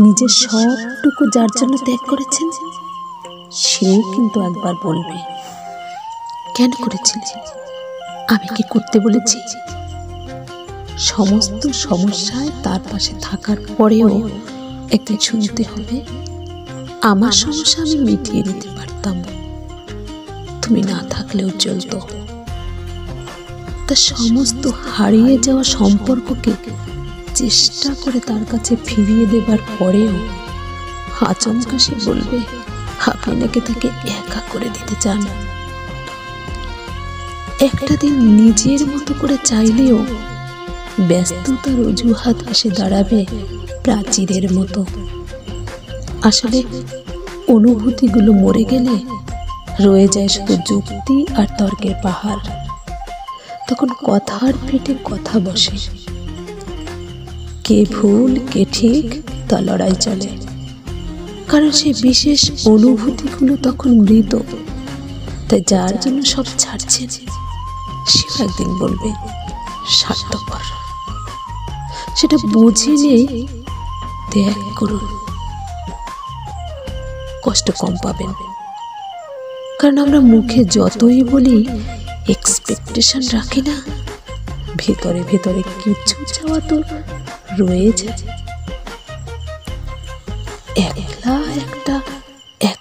নিজের সবটুকু যার জন্য ত্যাগ করেছেন, সেও কিন্তু একবার বলবে, কেন করেছিলে? আমি কি করতে বলেছি? সমস্ত সমস্যায় তার পাশে থাকার পরেও একদিন শুনতে হবে, আমার সমস্যা আমি মিটিয়ে নিতে পারতাম, তুমি না থাকলেও চলতো। তার সমস্ত হারিয়ে যাওয়া সম্পর্ককে চেষ্টা করে তার কাছে ফিরিয়ে দেবার পরেও আচমকা সে বলবে, আপনি নাকি তাকে একা করে দিতে চান। একটা দিন নিজের মতো করে চাইলেও ব্যস্ততার অজুহাত এসে দাঁড়াবে প্রাচীরের মতো। আসলে অনুভূতিগুলো মরে গেলে রয়ে যায় শুধু যুক্তি আর তর্কের পাহাড়। তখন কথার পেটে কথা বসে, কে ভুল কে ঠিক তা লড়াই চলে। কারণ সেই বিশেষ অনুভূতিগুলো তখন মৃত। তাই যার জন্য সব ছাড়ছে সে একদিন বলবে স্বার্থপর। সেটা বুঝে নিয়ে ত্যাগ করুন, কষ্ট কম পাবেন। কারণ আমরা মুখে যতই বলি এক্সপেকটেশন রাখি না, ভেতরে ভেতরে কিছু চাওয়া তো রয়ে যায়।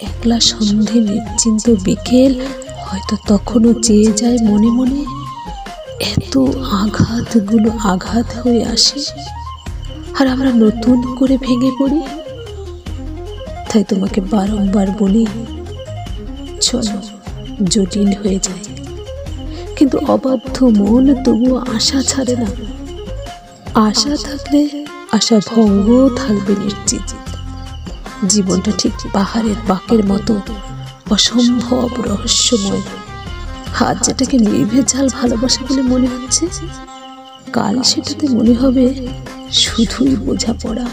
একলা সন্ধে নিশ্চিন্ত বিকেল হয়তো তখনও চেয়ে যায় মনে মনে। এত আঘাতগুলো আঘাত হয়ে আসে আর আমরা নতুন করে ভেঙে পড়ি। তাই তোমাকে বারংবার বলি, চলো জটিল হয়ে যায়, কিন্তু অবাধ্য মন তবুও আশা ছাড়ে না। আশা থাকলে আশা ভঙ্গ থাকবে নিশ্চিত। জীবনটা ঠিক পাহাড়ের বাঁকের মতো অসম্ভব রহস্যময়। আজ যেটাকে নির্ভেজাল ভালোবাসা বলে মনে হচ্ছে, কাল সেটাতে মনে হবে শুধুই বোঝাপড়া।